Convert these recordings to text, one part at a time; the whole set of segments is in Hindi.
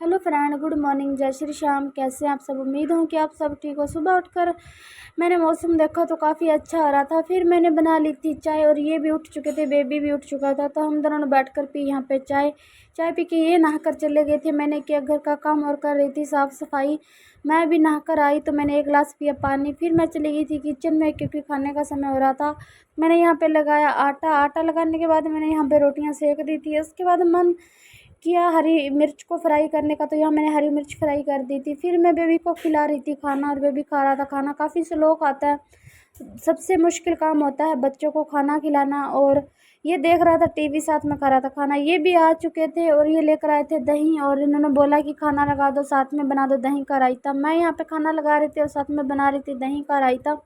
हेलो फ्रेंड, गुड मॉर्निंग, जय श्री श्याम। कैसे हैं आप सब? उम्मीद हूँ कि आप सब ठीक हो। सुबह उठकर मैंने मौसम देखा तो काफ़ी अच्छा आ रहा था। फिर मैंने बना ली थी चाय और ये भी उठ चुके थे, बेबी भी उठ चुका था। तो हम दोनों ने बैठ कर पी यहाँ पे चाय। चाय पी के ये नहा कर चले गए थे। मैंने किया घर का काम और कर रही थी साफ़ सफाई। मैं भी नहा कर आई तो मैंने एक गिलास पिया पानी। फिर मैं चली गई थी किचन में क्योंकि खाने का समय हो रहा था। मैंने यहाँ पे लगाया आटा। आटा लगाने के बाद मैंने यहाँ पे रोटियाँ सेक दी थी। उसके बाद मन किया हरी मिर्च को फ्राई करने का, तो यहाँ मैंने हरी मिर्च फ्राई कर दी थी। फिर मैं बेबी को खिला रही थी खाना और बेबी खा रहा था खाना। काफ़ी स्लो खाता है, सबसे मुश्किल काम होता है बच्चों को खाना खिलाना। और ये देख रहा था टीवी, साथ में खा रहा था खाना। ये भी आ चुके थे और ये लेकर आए थे दही और इन्होंने बोला कि खाना लगा दो, साथ में बना दो दही का रायता। मैं यहाँ पे खाना लगा रही थी और साथ में बना रही थी दही का रायता।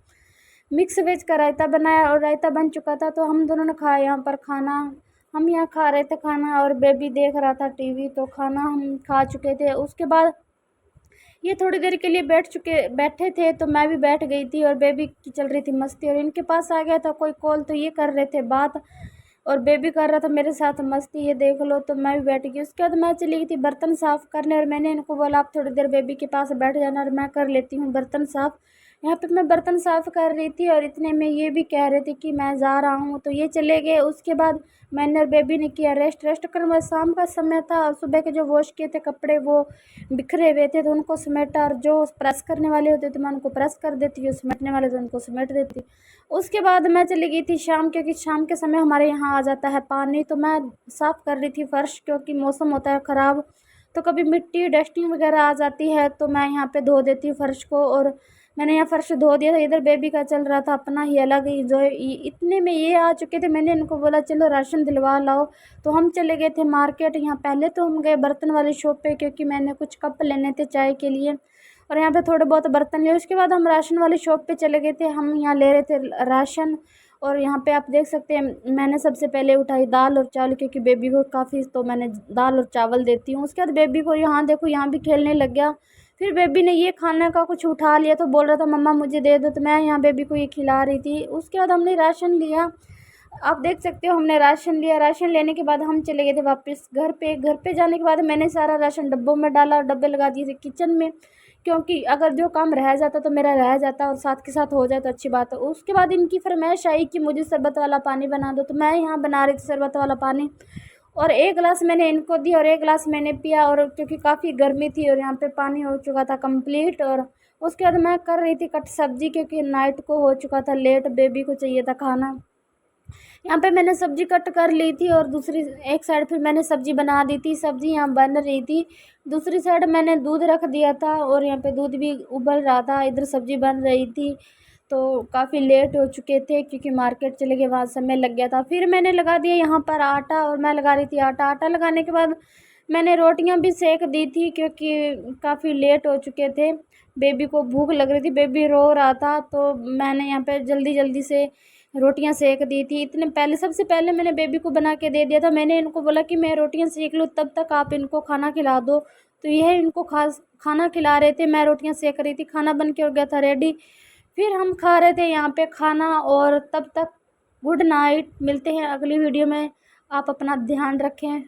मिक्स वेज का रायता बनाया और रायता बन चुका था तो हम दोनों ने खाया यहाँ पर खाना। हम यहाँ खा रहे थे खाना और बेबी देख रहा था टीवी। तो खाना हम खा चुके थे। उसके बाद ये थोड़ी देर के लिए बैठे थे तो मैं भी बैठ गई थी और बेबी की चल रही थी मस्ती। और इनके पास आ गया था कोई कॉल तो ये कर रहे थे बात और बेबी कर रहा था मेरे साथ मस्ती, ये देख लो। तो मैं भी बैठ गई। उसके बाद मैं चली गई थी बर्तन साफ़ करने और मैंने इनको बोला आप थोड़ी देर बेबी के पास बैठ जाना और मैं कर लेती हूँ बर्तन साफ़। यहाँ पे मैं बर्तन साफ़ कर रही थी और इतने में ये भी कह रहे थे कि मैं जा रहा हूँ, तो ये चले गए। उसके बाद मैंने और बेबी ने किया रेस्ट कर। मैं शाम का समय था और सुबह के जो वॉश किए थे कपड़े वो बिखरे हुए थे तो उनको समेटा। और जो प्रेस करने वाले होते तो मैं उनको प्रेस कर देती, जो समेटने वाले थे उनको समेट देती। उसके बाद मैं चली गई थी शाम, क्योंकि शाम के समय हमारे यहाँ आ जाता है पानी। तो मैं साफ़ कर रही थी फर्श, क्योंकि मौसम होता है ख़राब तो कभी मिट्टी डस्टिंग वगैरह आ जाती है तो मैं यहाँ पे धो देती हूँ फर्श को। और मैंने यहाँ फर्श धो दिया था। इधर बेबी का चल रहा था अपना ही अलग ही जो। इतने में ये आ चुके थे। मैंने इनको बोला चलो राशन दिलवा लाओ, तो हम चले गए थे मार्केट। यहाँ पहले तो हम गए बर्तन वाली शॉप पे क्योंकि मैंने कुछ कप लेने थे चाय के लिए और यहाँ पे थोड़े बहुत बर्तन लिए। उसके बाद हम राशन वाली शॉप पे चले गए थे। हम यहाँ ले रहे थे राशन और यहाँ पे आप देख सकते हैं मैंने सबसे पहले उठाई दाल और चावल, क्योंकि बेबी को काफ़ी तो मैंने दाल और चावल देती हूँ। उसके बाद बेबी को यहाँ देखो यहाँ भी खेलने लग गया। फिर बेबी ने ये खाने का कुछ उठा लिया तो बोल रहा था मम्मा मुझे दे दो, तो मैं यहाँ बेबी को ये खिला रही थी। उसके बाद हमने राशन लिया, आप देख सकते हो हमने राशन लिया। राशन लेने के बाद हम चले गए थे वापस घर पे। घर पे जाने के बाद मैंने सारा राशन डब्बों में डाला और डब्बे लगा दिए थे किचन में, क्योंकि अगर जो काम रह जाता तो मेरा रह जाता और साथ के साथ हो जाए तो अच्छी बात है। उसके बाद इनकी फरमाइश आई कि मुझे शरबत वाला पानी बना दो, तो मैं यहाँ बना रही थी शरबत वाला पानी। और एक गिलास मैंने इनको दी और एक गिलास मैंने पिया, और क्योंकि काफ़ी गर्मी थी और यहाँ पे पानी हो चुका था कंप्लीट। और उसके बाद मैं कर रही थी कट सब्जी, क्योंकि नाइट को हो चुका था लेट, बेबी को चाहिए था खाना। यहाँ पे मैंने सब्जी कट कर ली थी और दूसरी एक साइड फिर मैंने सब्जी बना दी थी। सब्जी यहाँ बन रही थी, दूसरी साइड मैंने दूध रख दिया था और यहाँ पे दूध भी उबल रहा था, इधर सब्जी बन रही थी। तो काफ़ी लेट हो चुके थे क्योंकि मार्केट चले गए, वहाँ समय लग गया था। फिर मैंने लगा दिया यहाँ पर आटा और मैं लगा रही थी आटा। आटा लगाने के बाद मैंने रोटियाँ भी सेक दी थी क्योंकि काफ़ी लेट हो चुके थे। बेबी को भूख लग रही थी, बेबी रो रहा था, तो मैंने यहाँ पे जल्दी जल्दी से रोटियां सेक दी थी। इतने पहले सबसे पहले मैंने बेबी को बना के दे दिया था। मैंने इनको बोला कि मैं रोटियां सेक लूँ तब तक आप इनको खाना खिला दो, तो यह इनको खाना खिला रहे थे, मैं रोटियां सेक रही थी। खाना बन के हो गया था रेडी, फिर हम खा रहे थे यहाँ पे खाना। और तब तक गुड नाइट, मिलते हैं अगली वीडियो में। आप अपना ध्यान रखें।